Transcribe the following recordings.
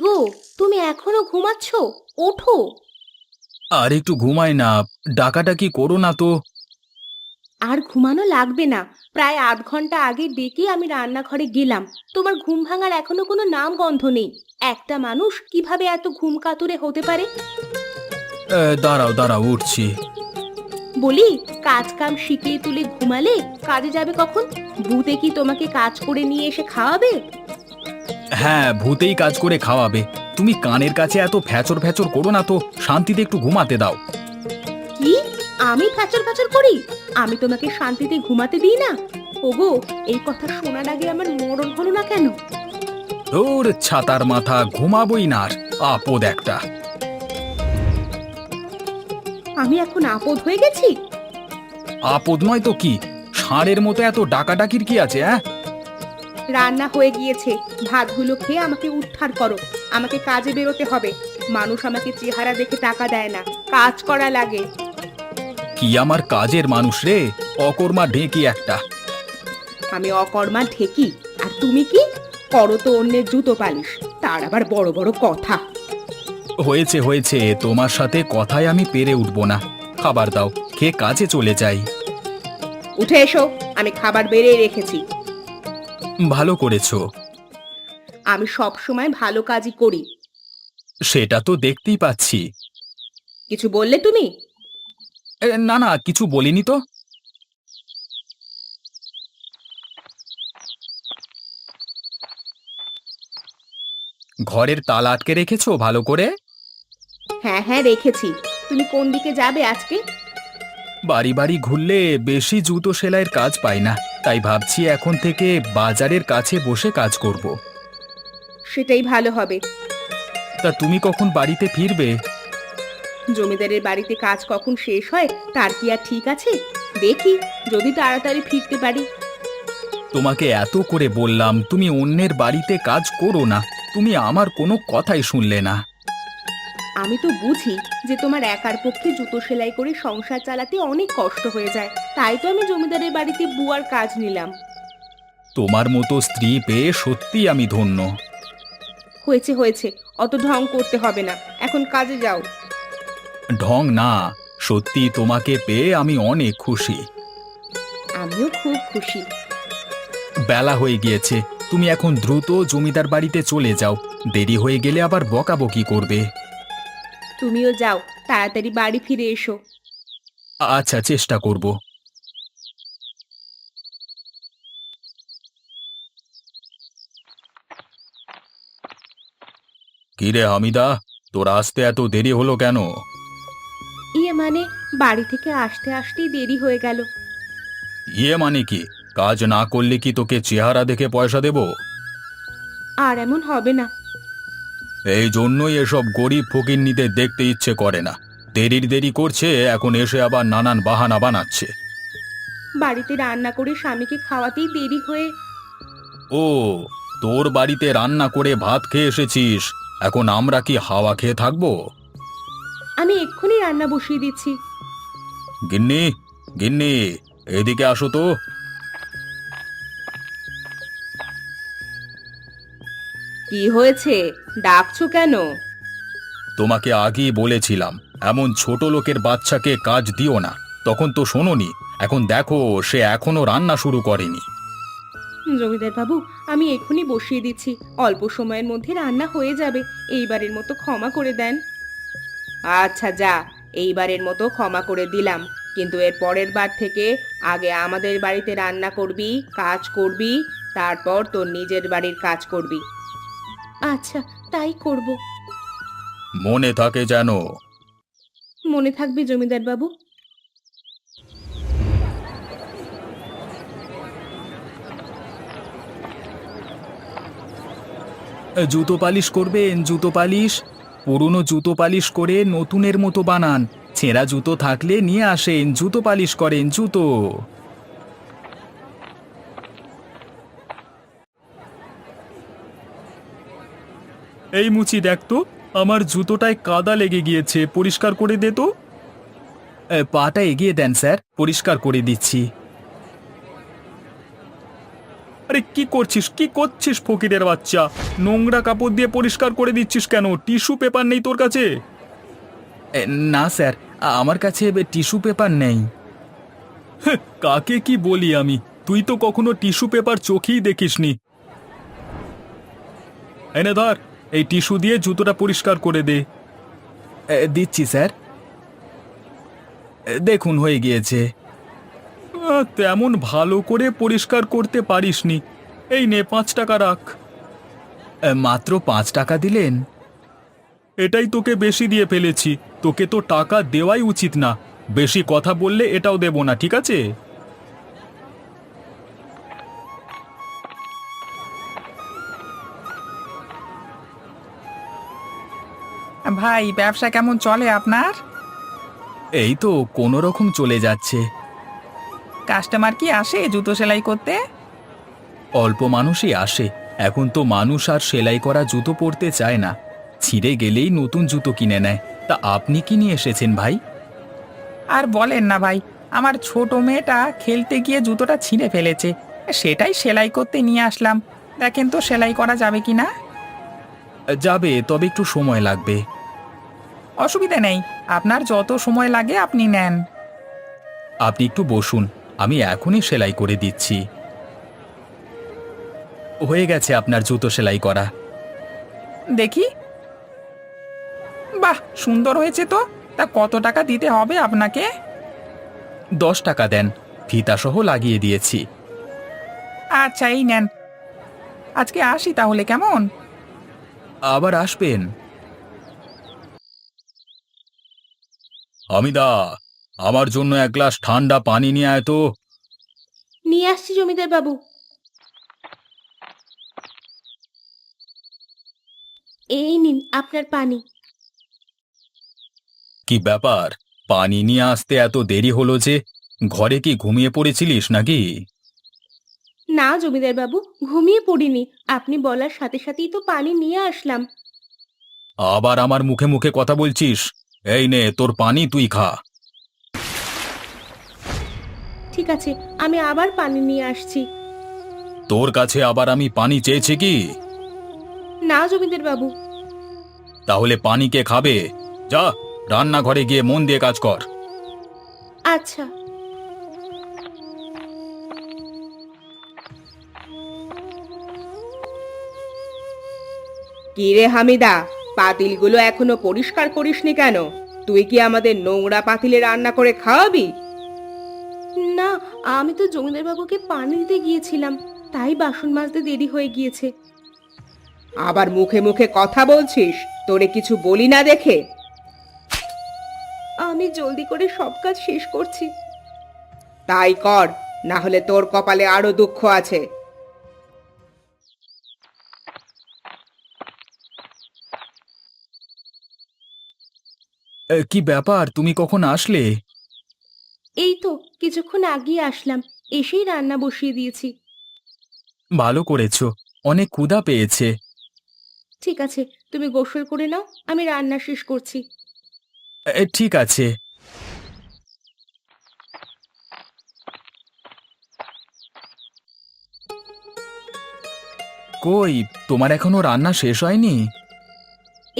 গো, তুমি এখনো ঘুমাচ্ছ? ওঠো। আর একটু ঘুমাই না। ডাকাডাকি করো না তো। আর ঘুমানো লাগবে না। প্রায় আধ ঘন্টা আগে ডেকে আমি রান্নাঘরে গেলাম। তোমার ঘুম ভাঙার এখনো কোনো নাম গন্ধ নেই। একটা মানুষ কিভাবে এত ঘুম কাতুরে হতে পারে? দাঁড়াও দাঁড়াও, উঠছি। বলি, কাজ কাম শিখিয়ে তুলে ঘুমালে কাজে যাবে কখন? ভূতে কি তোমাকে কাজ করে নিয়ে এসে খাওয়াবে? হ্যাঁ, ভূতেই কাজ করে খাওয়াবে। তুমি কানের কাছে এত ফ্যাচর ফ্যাচর করো না তো, শান্তিতে একটু ঘুমাতে দাও। কি? আমি ফ্যাচর ফ্যাচর করি? আমি তোমাকে শান্তিতে ঘুমাতে দিই না? ওগো, এই কথা শোনার আগে আমার মরণ হলো না কেন? ওর ছাতার মাথা, ঘুমাবই না আর। আপদ একটা। আমি এখন আপদ হয়ে গেছি? আপদ নয় তো কি? ষাঁড়ের মতো এত ডাকাডাকির কি আছে? হ্যাঁ, রান্না হয়ে গিয়েছে। ভাতগুলো খেয়ে আমাকে উদ্ধার করো। আমাকে কাজে বেরোতে হবে। মানুষ আমাকে চেহারা দেখে টাকা দেয় না, কাজ করা লাগে। কি আমার কাজের মানুষ রে? অকর্মা ঢেঁকি একটা। আমি অকর্মা ঢেকি, আর তুমি কি করো? তো অন্যের জুতো পালিশ, তার আবার বড় বড় কথা। হয়েছে হয়েছে, তোমার সাথে কথায় আমি পেরে উঠবো না। খাবার দাও, খেয়ে কাজে চলে যাই। উঠে এসো, আমি খাবার বেড়ে রেখেছি। ভালো করেছো। আমি সব সময় ভালো কাজই করি। সেটা তো দেখতেই পাচ্ছি। কিছু বললে তুমি? না না, কিছু বলিনি তো। ঘরের তালা আটকে রেখেছো ভালো করে? হ্যাঁ হ্যাঁ, রেখেছি। তুমি কোন দিকে যাবে আজকে? বাড়ি বাড়ি ঘুরলে বেশি জুতো সেলাইয়ের কাজ পাই না, তাই ভাবছি এখন থেকে বাজারের কাছে বসে কাজ করব। সেটাই ভালো হবে। তা তুমি কখন বাড়িতে ফিরবে? জমিদারের বাড়িতে কাজ কখন শেষ হয় তার কি আর ঠিক আছে? দেখি, যদি তাড়াতাড়ি ফিরতে পারি। তোমাকে এত করে বললাম তুমি অন্যের বাড়িতে কাজ করো না, তুমি আমার কোনো কথাই শুনলে না। আমি তো বুঝি যে তোমার একার পক্ষে জুতো সেলাই করে সংসার চালাতে অনেক কষ্ট হয়ে যায়, তাই তো আমি জমিদারের বাড়িতে বুয়ার কাজ নিলাম। তোমার মতো স্ত্রী পেয়ে সত্যি আমি ধন্য। হয়েছে হয়েছে, অত ঢং করতে হবে না, এখন কাজে যাও। ঢং না, সত্যি তোমাকে পেয়ে আমি অনেক খুশি। আমিও খুব খুশি। বেলা হয়ে গিয়েছে, তুমি এখন দ্রুত জমিদার বাড়িতে চলে যাও। দেরি হয়ে গেলে আবার বকাবকি করবে। তুমিও যাও, তাড়াতাড়ি বাড়ি ফিরে এসো। আচ্ছা, চেষ্টা করব। কিরে হামিদা, তোর আসতে এত দেরি হলো কেন? মানে, বাড়ি থেকে আসতে আসতেই দেরি হয়ে গেল। ইয়ে মানে কি? কাজ না করলে কি তোকে চেহারা দেখে পয়সা দেব? আর এমন হবে না। এই জন্যই এসব গরিব ফকিন্নিদের দেখতে ইচ্ছে করে না। দেরির দেরি করছে, এখন এসে আবার নানান বাহানা বানাচ্ছে। বাড়িতে রান্না করে স্বামীকে খাওয়াতেই দেরি হয়ে। ও, তোর বাড়িতে রান্না করে ভাত খেয়ে এসেছিস, এখন আমরা কি হাওয়া খেয়ে থাকবো? আমি এক্ষুনি রান্না বসিয়ে দিচ্ছি। গিন্নি, গিন্নি, এদিকে আসো তো। কি হয়েছে? ডাকছো কেন? তোমাকে আগেই বলেছিলাম এমন ছোট লোকের বাচ্চাকে কাজ দিও না, তখন তো শোনোনি। এখন দেখো, সে এখনো রান্না শুরু করেনি। জমিদার বাবু, আমি এক্ষুনি বসিয়ে দিচ্ছি। অল্প সময়ের মধ্যে রান্না হয়ে যাবে। এইবারের মতো ক্ষমা করে দেন। আচ্ছা যা, এইবারের মতো ক্ষমা করে দিলাম, কিন্তু এর পরের বার থেকে আগে আমাদের বাড়িতে রান্না করবি, কাজ করবি, তারপর তোর নিজের বাড়ির কাজ করবি। আচ্ছা, তাই করব। মনে থাকে যেন। মনে থাকবে জমিদার বাবু। জুতো পালিশ করবেন? জুতো পালিশ পুরনো জুতো পালিশ করে নতুনের মতো বানান। ছেঁড়া জুতো থাকলে নিয়ে আসেন, জুতো পালিশ করেন জুতো। এই মুচি, দেখ তো, আমার জুতোটায় কাদা লেগে গিয়েছে, পরিষ্কার করে দে তো। পাটা এগিয়ে দেন স্যার, পরিষ্কার করে দিচ্ছি। আরে কি করছিস ফকিরের বাচ্চা? নোংরা কাপড় দিয়ে পরিষ্কার করে দিচ্ছিস কেন? টিস্যু পেপার নেই তোর কাছে? না স্যার, আমার কাছে টিস্যু পেপার নেই। কাকে কি বলি আমি? তুই তো কখনো টিস্যু পেপার চোখেই দেখিসনি। এনে ধর, এই টিস্যু দিয়ে জুতোটা পরিষ্কার করে দে। দিচ্ছি স্যার। দেখুন হয়ে গিয়েছে। তেমন ভালো করে পরিষ্কার করতে পারিসনি। এই নে 5 টাকা রাখ। মাত্র 5 টাকা দিলেন? এটাই তোকে বেশি দিয়ে ফেলেছি। তোকে তো টাকা দেওয়াই উচিত না। বেশি কথা বললে এটাও দেব না, ঠিক আছে? ভাই, ব্যবসা কেমন চলে আপনার? এই তো কোনো রকম চলে যাচ্ছে। কাস্টমার কি আসে জুতো সেলাই করতে? অল্প মানুষই আসে। এখন তো মানুষ আর সেলাই করা জুতো পরতে চায় না। ছিঁড়ে গেলেই নতুন জুতো কিনে নেয়। তা আপনি কি নিয়ে এসেছেন ভাই? আর বলেন না ভাই, আমার ছোট মেয়েটা খেলতে গিয়ে জুতোটা ছিঁড়ে ফেলেছে। সেটাই সেলাই করতে নিয়ে আসলাম। দেখেন তো সেলাই করা যাবে কি না। যাবে, তবে একটু সময় লাগবে। অসুবিধা নেই, আপনার যত সময় লাগে আপনি নেন। আপনি একটু বসুন, আমি এখনই সেলাই করে দিচ্ছি। হয়ে গেছে আপনার জুতো সেলাই করা। দেখি। বাহ, সুন্দর হয়েছে তো। তা কত টাকা দিতে হবে আপনাকে? 10 টাকা দেন, ফিতাসহ লাগিয়ে দিয়েছি। আচ্ছা, এই নেন। আজকে আসি তাহলে, কেমন? আবার আসবেন। হামিদা, আমার জন্য এক গ্লাস ঠান্ডা পানি নিয়ে আয় তো। নিয়ে আসছি জমিদার বাবু। এই নিন আপনার পানি। কি ব্যাপার, পানি নিয়ে আসতে এত দেরি হলো যে? ঘরে কি ঘুমিয়ে পড়েছিলিস নাকি? না জমিদার বাবু, ঘুমিয়ে পড়িনি। আপনি বলার সাথে সাথেই তো পানি নিয়ে আসলাম। আবার আমার মুখে মুখে কথা বলছিস? এই নে তোর পানি, তুই খা। ঠিক আছে, আমি আবার পানি নিয়ে আসছি। তোর কাছে আবার আমি পানি চেয়েছি কি? না জমিদার বাবু। তাহলে পানি কে খাবে? যা, রান্নাঘরে গিয়ে মন দিয়ে কাজ কর। আচ্ছা। কি রে হামিদা, পাতিলগুলো এখনো পরিষ্কার করিসনি কেন? তুই কি আমাদের নোংরা পাতিলে রান্না করে খাওয়াবি? না, আমি তো জমিদার বাবুকে পানি দিতে গিয়েছিলাম, তাই বাসন মাজতে দেরি হয়ে গিয়েছে। আবার মুখে মুখে কথা বলছিস? তোরে কিছু বলি না দেখে? আমি জলদি করে সব কাজ শেষ করছি। তাই কর, না হলে তোর কপালে আরো দুঃখ আছে। কি ব্যাপার, তুমি কখন আসলে? এই তো কিছুক্ষণ আগেই আসলাম, এসেই রান্না বসিয়ে দিয়েছি। ভালো করেছো, অনেক ক্ষুধা পেয়েছে। ঠিক আছে, তুমি গোসল করে নাও, আমি রান্না শেষ করছি। ঠিক আছে। কই, তোমার এখনো রান্না শেষ হয়নি?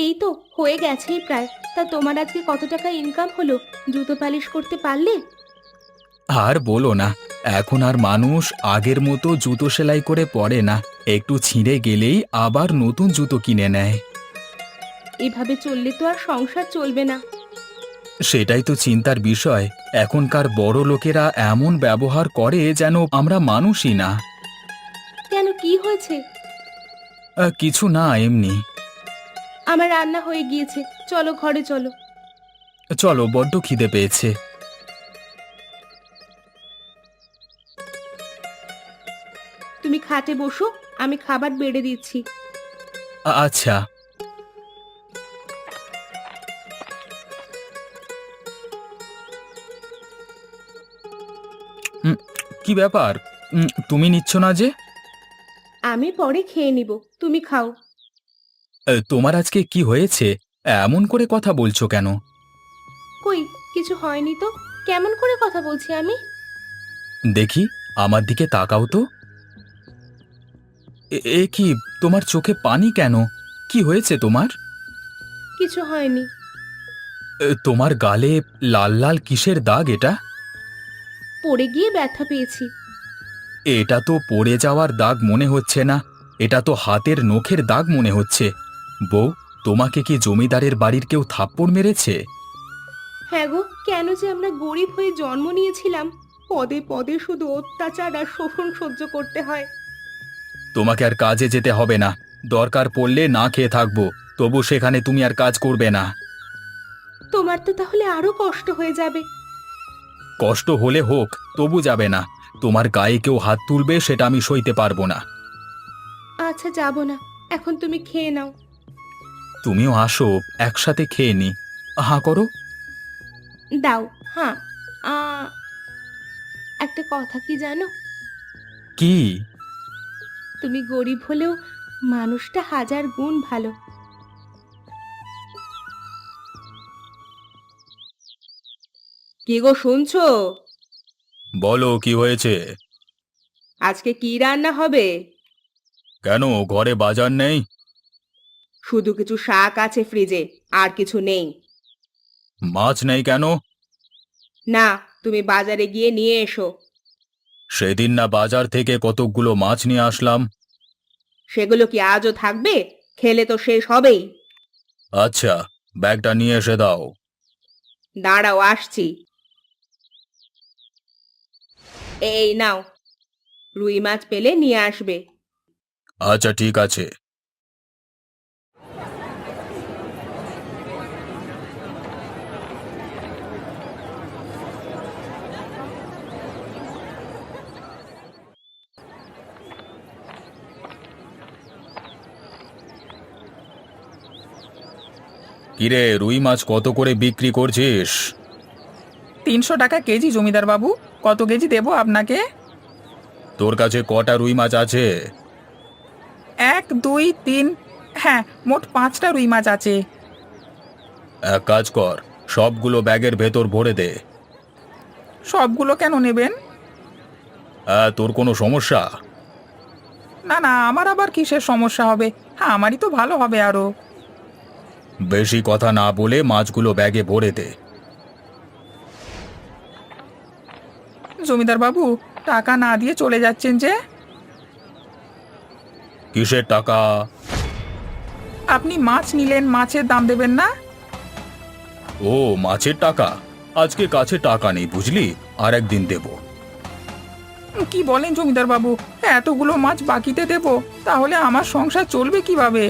এই তো হয়ে গেছেই প্রায়। তা তোমার আজকে কত টাকা ইনকাম হলো? জুতো পালিশ করতে পারলে? আর বলো না, এখন আর মানুষ আগের মতো জুতো সেলাই করে পরে না। একটু ছিঁড়ে গেলেই আবার নতুন জুতো কিনে নেয়। এভাবে চললে তো আর সংসার চলবে না। সেটাই তো চিন্তার বিষয়। এখনকার বড় লোকেরা এমন ব্যবহার করে যেন আমরা মানুষই না। কেন, কি হয়েছে? কিছু না, এমনি। আমার রান্না হয়ে গিয়েছে, চলো ঘরে চলো। চলো, বড্ড খিদে পেয়েছে। তুমি খাটে বসো, আমি খাবার বেড়ে দিচ্ছি। আচ্ছা। উম, কি ব্যাপার, তুমি নিচ্ছ না যে? আমি পরে খেয়ে নিব, তুমি খাও। তোমার আজকে কি হয়েছে? এমন করে কথা বলছো কেন? কই, কিছু হয়নি তো। কেমন করে কথা বলছি আমি? দেখি, আমার দিকে তাকাও তো। এ কি, তোমার চোখে পানি কেন? কি হয়েছে তোমার? কিছু হয়নি। তোমার গালে লাল লাল কিসের দাগ এটা? পড়ে গিয়ে ব্যথা পেয়েছি। এটা তো পড়ে যাওয়ার দাগ মনে হচ্ছে না, এটা তো হাতের নখের দাগ মনে হচ্ছে। বউ, তোমাকে কি জমিদারের বাড়ির কেউ থাপ্পড় মেরেছে? হ্যাঁ গো, কেন যে আমরা গরিব হয়ে জন্ম নিয়েছিলাম, পদে পদে শুধু অত্যাচার আর শোষণ সহ্য করতে হয়। তোমাকে আর কাজে যেতে হবে না, দরকার পড়লে না খেয়ে থাকবো, তবু সেখানে তুমি আর কাজ করবে না। তোমার তো তাহলে আরো কষ্ট হয়ে যাবে। কষ্ট হলে হোক, তবু যাবে না। তোমার গায়ে কেউ হাত তুলবে সেটা আমি সইতে পারবো না। আচ্ছা, যাব না, এখন তুমি খেয়ে নাও। তুমিও আসো, একসাথে খেয়ে নি। হাঁ করো। দাও। হ্যাঁ। আ একটা কথা কি জানো? কি? তুমি গরিব হলেও মানুষটা হাজার গুণ ভালো। কি গো, শুনছো? বলো, কি হয়েছে? আজকে কি রান্না হবে? কেন, ঘরে বাজার নেই? শুধু কিছু শাক আছে ফ্রিজে, আর কিছু নেই। মাছ নেই কেন? না, তুমি বাজারে গিয়ে নিয়ে এসো। সেদিন না বাজার থেকে কতকগুলো মাছ নিয়ে আসলাম। সেগুলো কি আজও থাকবে? খেলে তো শেষ হবেই। আচ্ছা, ব্যাগটা নিয়ে এসে দাও। দাঁড়াও, আসছি। এই নাও, রুই মাছ পেলে নিয়ে আসবে। আচ্ছা, ঠিক আছে। কিরে, রুই মাছ কত করে বিক্রি করছিস? 300 টাকা কেজি জমিদার বাবু। কত কেজি দেবো আপনাকে? তোর কাছে কটা রুই মাছ আছে? 1, 2, 3, হ্যাঁ, মোট 5টা রুই মাছ আছে। এক কাজ কর, সবগুলো ব্যাগের ভেতর ভরে দে। সবগুলো কেন নেবেন? তোর কোনো সমস্যা? না না, আমার আবার কিসের সমস্যা হবে? হ্যাঁ, আমারই তো ভালো হবে আরো। বেশি কথা না বলে মাছগুলো ব্যাগে ভরে দে। জমিদার বাবু, টাকা না দিয়ে চলে যাচ্ছেন যে? কিসের টাকা? আপনি মাছ নিলেন, মাছের দাম দেবেন না? ও, মাছের টাকা? আজকে কাছে টাকা নেই বুঝলি, আর একদিন দেব। কি বলেন জমিদার বাবু? এতগুলো মাছ বাকিতে দেব, তাহলে আমার সংসার চলবে কিভাবে?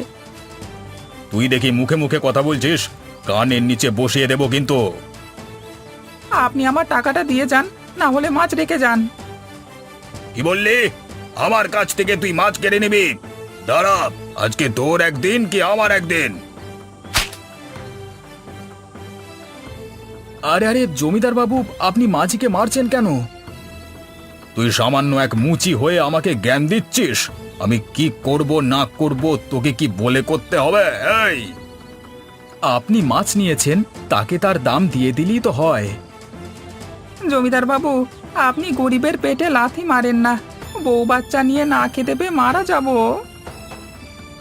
তুই দেখি মুখে মুখে কথা বলছিস, কানের নিচে বসিয়ে দেব কিন্তু। আপনি আমার টাকাটা দিয়ে যান, না হলে মাছ রেখে যান। কি বললি? আমার কাছ থেকে তুই মাছ কেড়ে নিবি? দাঁড়া, আজকে তোর একদিন কি আমার একদিন। আরে আরে জমিদার বাবু, আপনি মাঝিকে মারছেন কেন? তুই সামান্য এক মুচি হয়ে আমাকে জ্ঞান দিচ্ছিস? আমি কি করব না করব তোকে কি বলে করতে হবে? এই, আপনি মাছ নিয়েছেন, তাকে তার দাম দিয়ে দিলেই তো হয়। জমিদার বাবু, আপনি গরিবের পেটে লাথি মারেন না। বউ বাচ্চা নিয়ে না খেতে পেয়ে মারা যাব।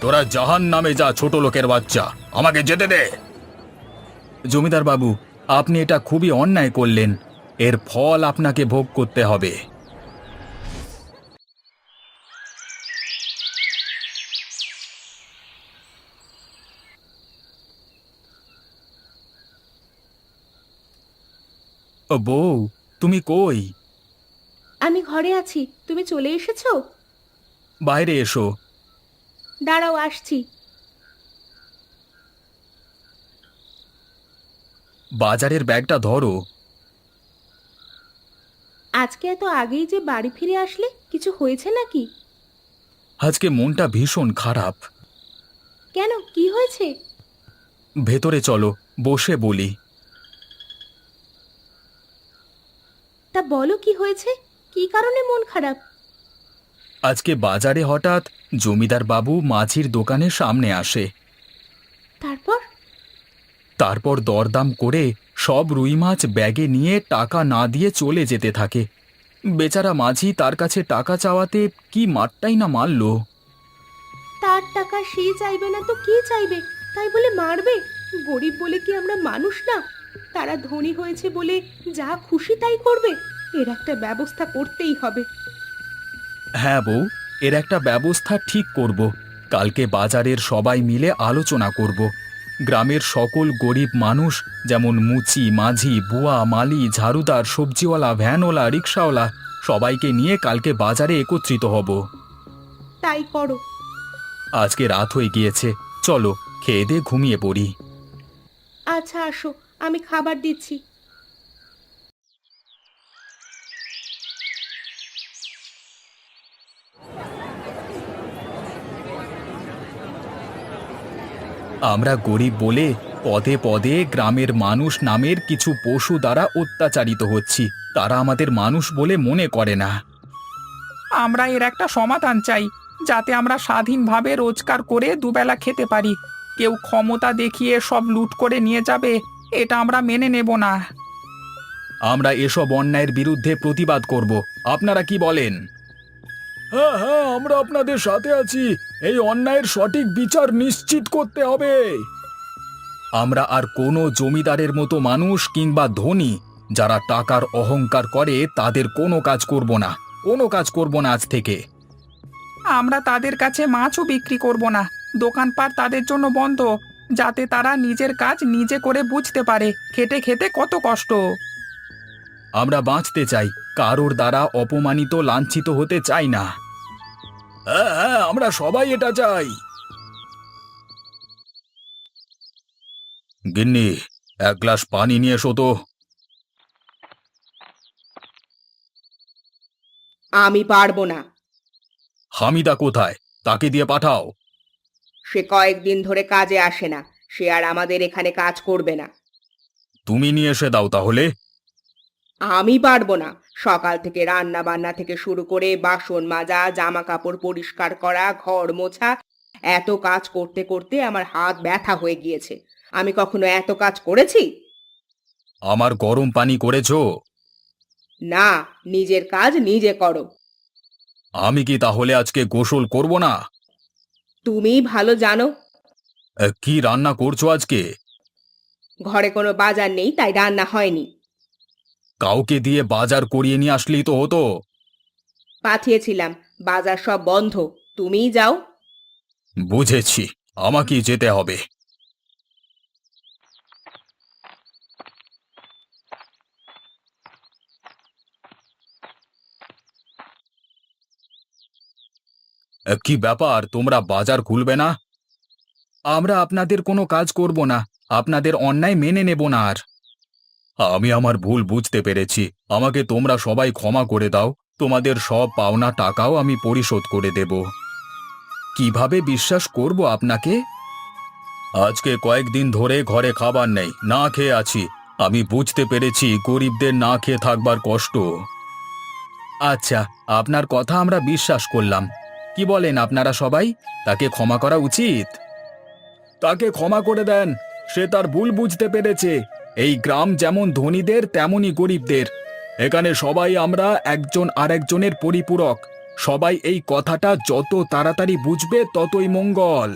তোরা জাহান নামে যা, ছোট লোকের বাচ্চা, আমাকে যেতে দে। জমিদার বাবু, আপনি এটা খুবই অন্যায় করলেন, এর ফল আপনাকে ভোগ করতে হবে। ও বউ, তুমি কই? আমি ঘরে আছি, তুমি চলে এসেছো? বাইরে এসো। দাঁড়াও, আসছি। বাজারের ব্যাগটা ধরো। আজকে এত আগেই যে বাড়ি ফিরে আসলে, কিছু হয়েছে নাকি? আজকে মনটা ভীষণ খারাপ। কেন, কি হয়েছে? ভেতরে চলো, বসে বলি। তা বলো, কি হয়েছে? কি কারণে মন খারাপ? আজকে বাজারে হঠাৎ জমিদার বাবু মাছির দোকানের সামনে আসে। তারপর? তারপর দরদাম করে সব রুই মাছ ব্যাগে নিয়ে টাকা না দিয়ে চলে যেতে থাকে। বেচারা মাঝি তার কাছে টাকা চাওয়াতে কি মারটাই না মারল। তার টাকা সে চাইবে না তো কে চাইবে? তাই বলে মারবে? গরিব বলে কি আমরা মানুষ না? তারা ধনী হয়েছে বলে যা খুশি তাই করবে? এর একটা ব্যবস্থা করতেই হবে। হ্যাঁ বউ, এর একটা ব্যবস্থা ঠিক করব। কালকে বাজারের সবাই মিলে আলোচনা করব। গ্রামের সকল গরিব মানুষ, যেমন মুচি, মাঝি, বুয়া, মালি, ঝাড়ুদার, সবজিওয়ালা, ভ্যানওয়ালা, রিক্সাওয়ালা, সবাইকে নিয়ে কালকে বাজারে একত্রিত হব। তাই করো। আজকে রাত হয়ে গিয়েছে, চলো খেয়ে দিয়ে ঘুমিয়ে পড়ি। আচ্ছা আসো, আমি খাবার দিচ্ছি। আমরা গরিব বলে পদে পদে গ্রামের মানুষ নামের কিছু পশু দ্বারা অত্যাচারিত হচ্ছি। তারা আমাদের মানুষ বলে মনে করে না। আমরা এর একটা সমাধান চাই, যাতে আমরা স্বাধীনভাবে রোজগার করে দুবেলা খেতে পারি। কেউ ক্ষমতা দেখিয়ে সব লুট করে নিয়ে যাবে, এটা আমরা মেনে নেব না। আমরা এসব অন্যায়ের বিরুদ্ধে প্রতিবাদ করব। আপনারা কি বলেন? হ্যাঁ হ্যাঁ, আমরা আপনাদের সাথে আছি। এই অন্যায়ের সঠিক বিচার নিশ্চিত করতে হবে। আমরা আর কোনো জমিদারের মতো মানুষ কিংবা ধনী যারা টাকার অহংকার করে তাদের কোনো কাজ করব না, কোনো কাজ করব না আজ থেকে। আমরা তাদের কাছে মাছও বিক্রি করব না, দোকানপাট তাদের জন্য বন্ধ, যাতে তারা নিজের কাজ নিজে করে বুঝতে পারে খেটে খেতে কত কষ্ট। আমরা বাঁচতে চাই, কারোর দ্বারা অপমানিত লাঞ্ছিত হতে চাই না। হ্যাঁ হ্যাঁ, আমরা সবাই এটা চাই। গিন্নি, এক গ্লাস পানি নিয়ে এসো তো। আমি পারবো না। হামিদা কোথায়? তাকে দিয়ে পাঠাও। সে কয়েকদিন ধরে কাজে আসে না, সে আর আমাদের এখানে কাজ করবে না। তুমি নিয়ে এসে দাও তাহলে। আমি পারবো না। সকাল থেকে রান্না বান্না থেকে শুরু করে বাসন মাজা, জামা কাপড় পরিষ্কার করা, ঘর মোছা, এত কাজ করতে করতে আমার হাত ব্যথা হয়ে গিয়েছে। আমি কখনো এত কাজ করেছি? আমার গরম পানি করেছো? না, নিজের কাজ নিজে করো। আমি কি তাহলে আজকে গোসল করব না? তুমিই ভালো জানো। কি রান্না করছো আজকে? ঘরে কোনো বাজার নেই, তাই রান্না হয়নি। কাউকে দিয়ে বাজার করিয়ে নিয়ে আসলেই তো হতো। পাঠিয়েছিলাম, বাজার সব বন্ধ। তুমিই যাও। বুঝেছি, আমাকেই যেতে হবে। কি ব্যাপার, তোমরা বাজার খুলবে না? আমরা আপনাদের কোনো কাজ করব না, আপনাদের অন্যায় মেনে নেব না আর। আমি আমার ভুল বুঝতে পেরেছি, আমাকে তোমরা সবাই ক্ষমা করে দাও। তোমাদের সব পাওনা টাকাও আমি পরিশোধ করে দেব। কিভাবে বিশ্বাস করব আপনাকে? আজকে কয়েকদিন ধরে ঘরে খাবার নেই, না খেয়ে আছি। আমি বুঝতে পেরেছি গরিবদের না খেয়ে থাকবার কষ্ট। আচ্ছা, আপনার কথা আমরা বিশ্বাস করলাম। কি বলেন আপনারা সবাই? তাকে ক্ষমা করা উচিত। তাকে ক্ষমা করে দেন, সে তার ভুল বুঝতে পেরেছে। এই গ্রাম যেমন ধনীদের তেমনই গরিবদের। এখানে সবাই আমরা একজন আরেকজনের পরিপূরক। সবাই এই কথাটা যত তাড়াতাড়ি বুঝবে ততই মঙ্গল।